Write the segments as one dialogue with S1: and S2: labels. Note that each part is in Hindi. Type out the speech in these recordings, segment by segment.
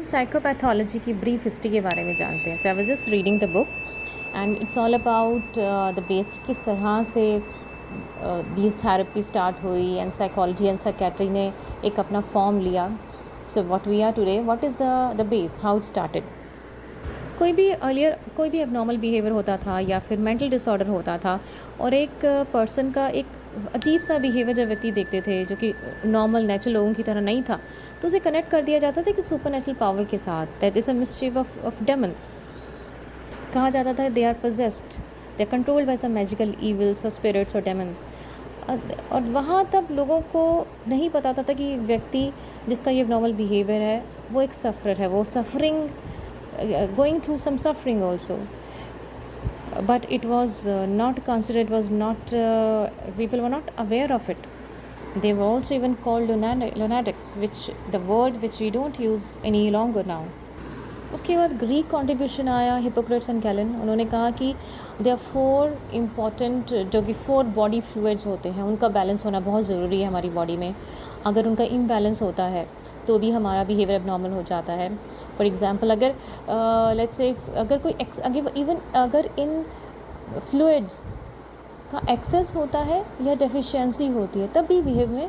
S1: साइकोपैथोलॉजी की ब्रीफ हिस्ट्री के बारे में जानते हैं. So I was just reading the book and it's all about the base कि किस तरह से दीज थेरेपी स्टार्ट हुई एंड साइकोलॉजी एंड साइकेट्री ने एक अपना फॉर्म लिया. So what we are today, what is the base, how it started. कोई भी अर्लियर कोई भी एबनॉर्मल बिहेवियर होता था या फिर मेंटल डिसऑर्डर होता था और एक पर्सन का एक अजीब सा बिहेवियर जब व्यक्ति देखते थे जो कि नॉर्मल नेचुरल लोगों की तरह नहीं था, तो उसे कनेक्ट कर दिया जाता था कि सुपर नेचुरल पावर के साथ. That is a mischief of demons. कहा जाता था they are possessed, they are controlled by some magical evils और स्पिरिट्स और डेमन्स. और वहाँ तब लोगों को नहीं पता था कि व्यक्ति जिसका ये नॉर्मल बिहेवियर है वो एक सफ़रर है, वो suffering going through some suffering also, but it was not considered, was not people were not aware of it. They were also even called lunatics, which the word which we don't use any longer now. उसके बाद ग्रीक कंट्रीब्यूशन आया, हिपोक्रेट्स एंड गैलन. उन्होंने कहा कि दे आर 4 इम्पॉर्टेंट, जो कि 4 बॉडी फ्लूइड्स होते हैं, उनका बैलेंस होना बहुत ज़रूरी है हमारी बॉडी में. अगर उनका इम्बैलेंस होता है तो भी हमारा बिहेवियर एबनॉर्मल हो जाता है. फॉर एग्ज़ाम्पल, अगर लेट्स से अगर कोई इवन अगर इन फ्लूइड्स का एक्सेस होता है या डेफिशिएंसी होती है तब भी बिहेव में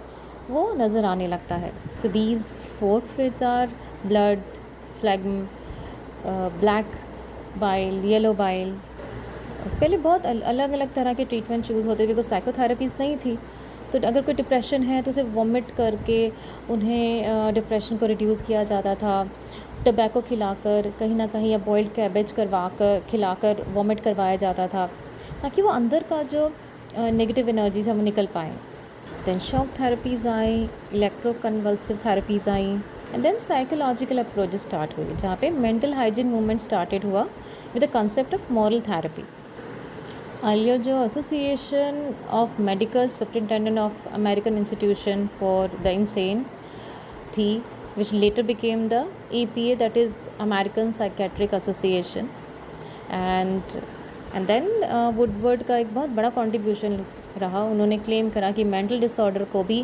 S1: वो नज़र आने लगता है. So these 4 fluids are blood, phlegm, black bile, yellow bile. पहले बहुत अलग अलग तरह के ट्रीटमेंट चूज़ होते थे बिकॉज साइकोथेरेपीज़ नहीं थी. तो अगर कोई डिप्रेशन है तो उसे वॉमिट करके उन्हें डिप्रेशन को रिड्यूस किया जाता था. टबैको खिलाकर, कहीं ना कहीं, या बॉइल्ड कैबेज खिलाकर वॉमिट करवाया जाता था ताकि वो अंदर का जो नेगेटिव एनर्जी से हम निकल पाएँ. देन शॉक थेरेपीज़ आई, इलेक्ट्रोकन्वल्सिव थेरेपीज़ आई and then psychological approach start हुई जहाँ पे मेंटल हाइजीन मूवमेंट स्टार्टेड हुआ with the concept of moral therapy. Earlier जो association of medical superintendent of American institution for the insane थी, which later became the APA, that is American psychiatric association. And then Woodward का एक बहुत बड़ा कंट्रीब्यूशन रहा. उन्होंने क्लेम करा कि मेंटल डिसऑर्डर को भी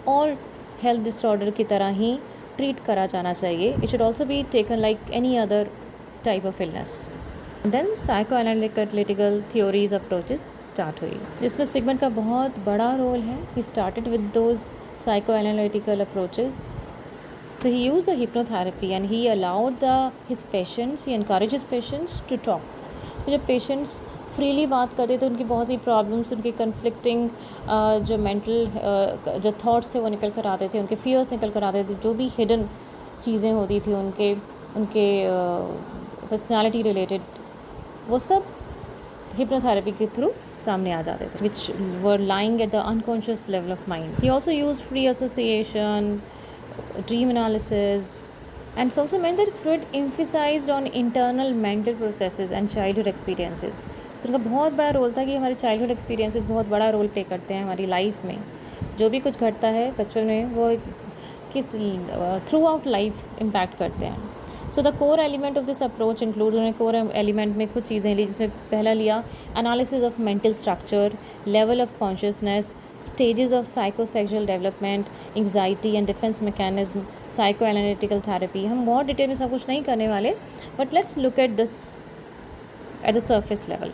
S1: और हेल्थ डिसऑर्डर की तरह ही ट्रीट करा जाना चाहिए. It should also be taken like any other type of illness. Then psychoanalytical theories approaches start हुई जिसमें सिगमंड का बहुत बड़ा रोल है. He started with those psychoanalytical approaches. So he used the hypnotherapy and he allowed his patients, he encouraged his patients to talk. तो जब पेशेंट्स फ्रीली बात करते तो उनकी बहुत सी प्रॉब्लम्स, उनकी कन्फ्लिक्टिंग जो मेंटल जो थॉट्स थे वो निकल कर आते थे, उनके फियर्स निकल कर आते थे, जो भी हिडन चीज़ें होती थी उनके पर्सनैलिटी रिलेटेड, वो सब हिप्नोथेरेपी के थ्रू सामने आ जाते थे, which were lying at the unconscious level of mind. He also use free association, dream analysis, and it's also meant that Freud emphasized on internal mental processes and childhood experiences. So उनका बहुत बड़ा रोल था कि हमारे चाइल्डहुड एक्सपीरियंसेस बहुत बड़ा रोल प्ले करते हैं हमारी लाइफ में. जो भी कुछ घटता है बचपन में वो किस थ्रू आउट लाइफ इम्पैक्ट करते हैं. So the core element of this approach include, उन्होंने कोर एलिमेंट में कुछ चीज़ें ली जिसमें पहला लिया analysis of mental structure, level of consciousness, stages of psychosexual development, anxiety and defense mechanism, psychoanalytical therapy. हम बहुत डिटेल में सब कुछ नहीं करने वाले, but let's look at this at the surface level.